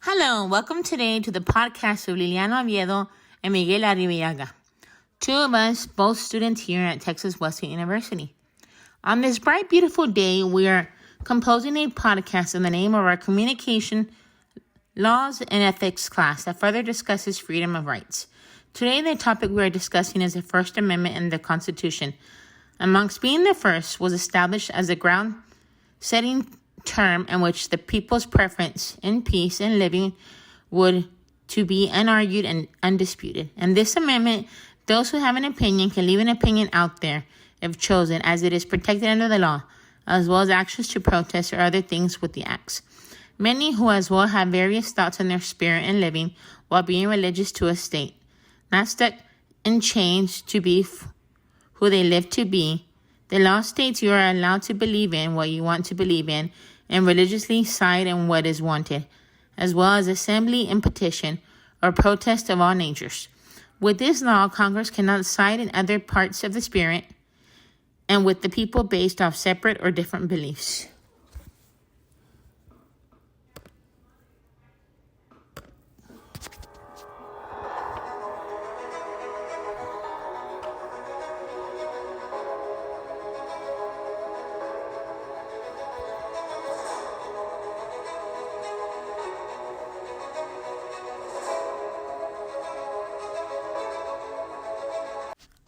Hello, welcome today to the podcast of Liliana and Miguel Arribiaga, two of us, both students here at Texas Wesleyan University. On this bright, beautiful day, we are composing a podcast in the name of our Communication Laws and Ethics class that further discusses freedom of rights. Today, the topic we are discussing is the First Amendment in the Constitution. Amongst being the first, was established as a ground-setting term in which the people's preference in peace and living would to be unargued and undisputed. And this amendment, those who have an opinion can leave an opinion out there if chosen, as it is protected under the law, as well as access to protest or other things with the acts. Many who as well have various thoughts in their spirit and living while being religious to a state, not stuck in chains to be who they live to be. The law states you are allowed to believe in what you want to believe in and religiously side in what is wanted, as well as assembly and petition or protest of all natures. With this law, Congress cannot side in other parts of the spirit and with the people based off separate or different beliefs.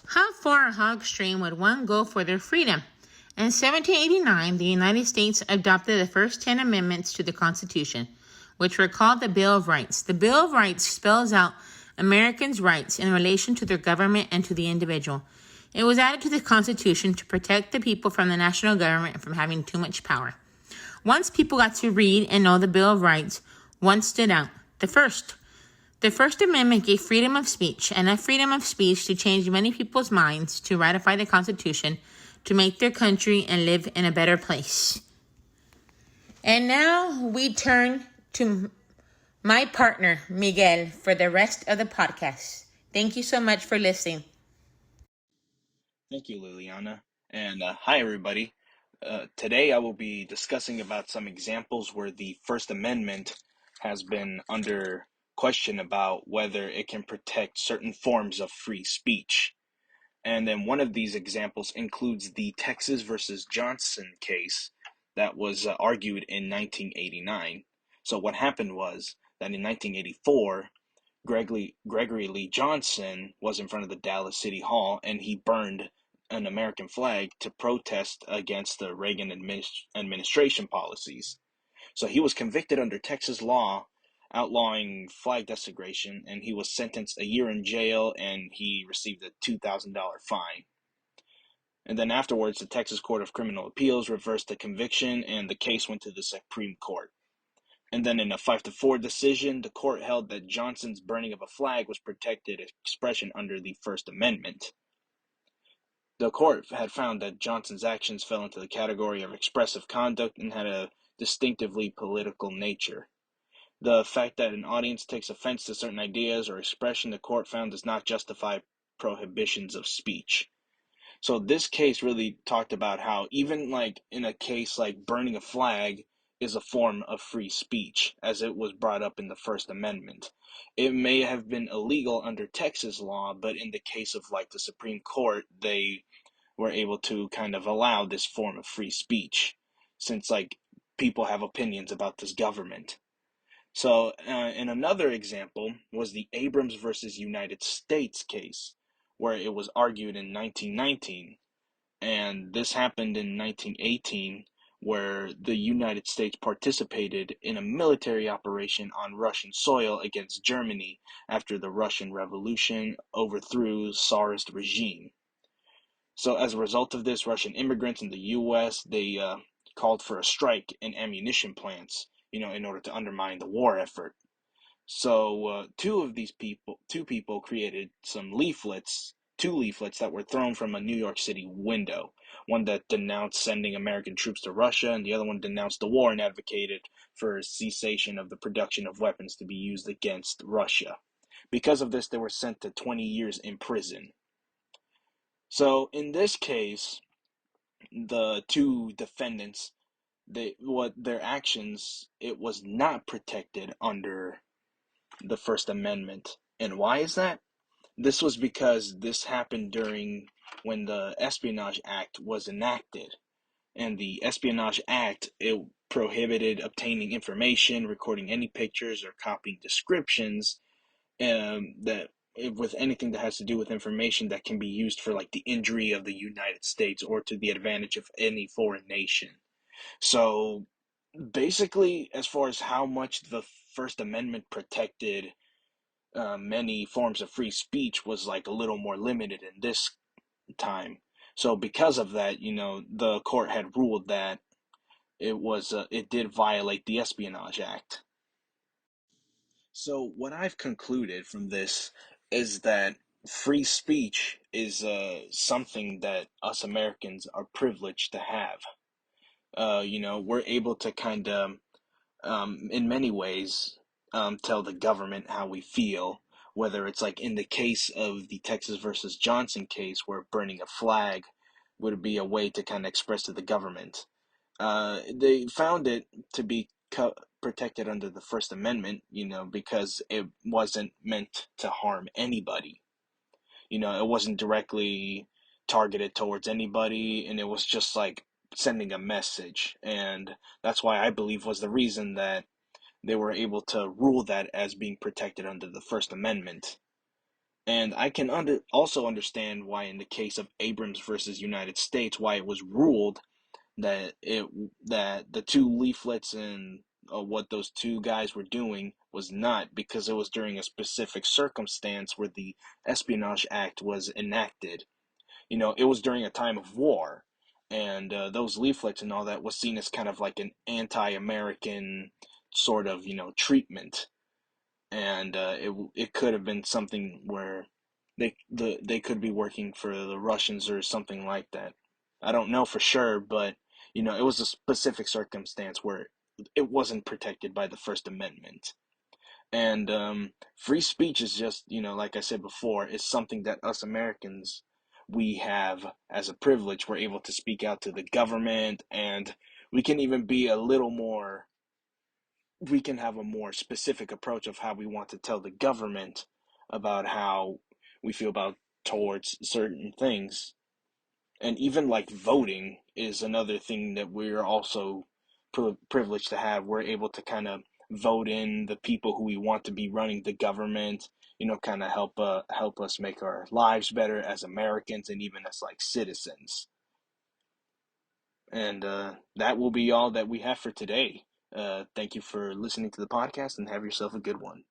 How far or how extreme would one go for their freedom? In 1789, the United States adopted the first 10 amendments to the Constitution, which were called the Bill of Rights. The Bill of Rights spells out Americans' rights in relation to their government and to the individual. It was added to the Constitution to protect the people from the national government from having too much power. Once people got to read and know the Bill of Rights, one stood out. The First Amendment gave freedom of speech, enough freedom of speech to change many people's minds to ratify the Constitution, to make their country and live in a better place. And now we turn to my partner, Miguel, for the rest of the podcast. Thank you so much for listening. Thank you, Liliana. And hi, everybody. Today I will be discussing about some examples where the First Amendment has been under question about whether it can protect certain forms of free speech. And then one of these examples includes the Texas versus Johnson case that was argued in 1989. So what happened was that in 1984, Gregory Lee Johnson was in front of the Dallas City Hall and he burned an American flag to protest against the Reagan administration policies. So he was convicted under Texas law outlawing flag desecration, and he was sentenced a year in jail and he received a $2,000 fine. And then afterwards, the Texas Court of Criminal Appeals reversed the conviction and the case went to the Supreme Court. And then in a 5-4 decision, the court held that Johnson's burning of a flag was protected expression under the First Amendment. The court had found that Johnson's actions fell into the category of expressive conduct and had a distinctively political nature. The fact that an audience takes offense to certain ideas or expression, the court found, does not justify prohibitions of speech. So this case really talked about how even like in a case like burning a flag is a form of free speech, as it was brought up in the First Amendment. It may have been illegal under Texas law, but in the case of like the Supreme Court, they were able to kind of allow this form of free speech, since like people have opinions about this government. So, in another example was the Abrams versus United States case, where it was argued in 1919, and this happened in 1918, where the United States participated in a military operation on Russian soil against Germany after the Russian Revolution overthrew Tsarist regime. So, as a result of this, Russian immigrants in the U.S., they called for a strike in ammunition plants, in order to undermine the war effort. So two people created two leaflets that were thrown from a New York City window. One that denounced sending American troops to Russia, and the other one denounced the war and advocated for cessation of the production of weapons to be used against Russia. Because of this, they were sent to 20 years in prison. So in this case, the two defendants their actions, it was not protected under the First Amendment. And why is that? This was because this happened during when the Espionage Act was enacted. And the Espionage Act, it prohibited obtaining information, recording any pictures, or copying descriptions that with anything that has to do with information that can be used for like the injury of the United States or to the advantage of any foreign nation. So basically, as far as how much the First Amendment protected many forms of free speech was like a little more limited in this time. So because of that, the court had ruled that it did violate the Espionage Act. So what I've concluded from this is that free speech is something that us Americans are privileged to have. We're able to kind of, in many ways, tell the government how we feel, whether it's like in the case of the Texas versus Johnson case, where burning a flag would be a way to kind of express to the government. They found it to be protected under the First Amendment, because it wasn't meant to harm anybody. It wasn't directly targeted towards anybody, and it was just like sending a message. And that's why I believe was the reason that they were able to rule that as being protected under the First Amendment. And I can also understand why, in the case of Abrams versus United States, why it was ruled that the two leaflets and what those two guys were doing was not, because it was during a specific circumstance where the Espionage Act was enacted. It was during a time of war, and those leaflets and all that was seen as kind of like an anti-American sort of treatment, and it could have been something where they could be working for the Russians or something like that. I don't know for sure, but it was a specific circumstance where it wasn't protected by the First Amendment. And free speech is just, like I said before, is something that us Americans, we have as a privilege. We're able to speak out to the government, and we can even be a little more, we can have a more specific approach of how we want to tell the government about how we feel about towards certain things. And even like voting is another thing that we're also privileged to have. We're able to kind of vote in the people who we want to be running the government, kind of help us make our lives better as Americans and even as like citizens. And that will be all that we have for today. Thank you for listening to the podcast, and have yourself a good one.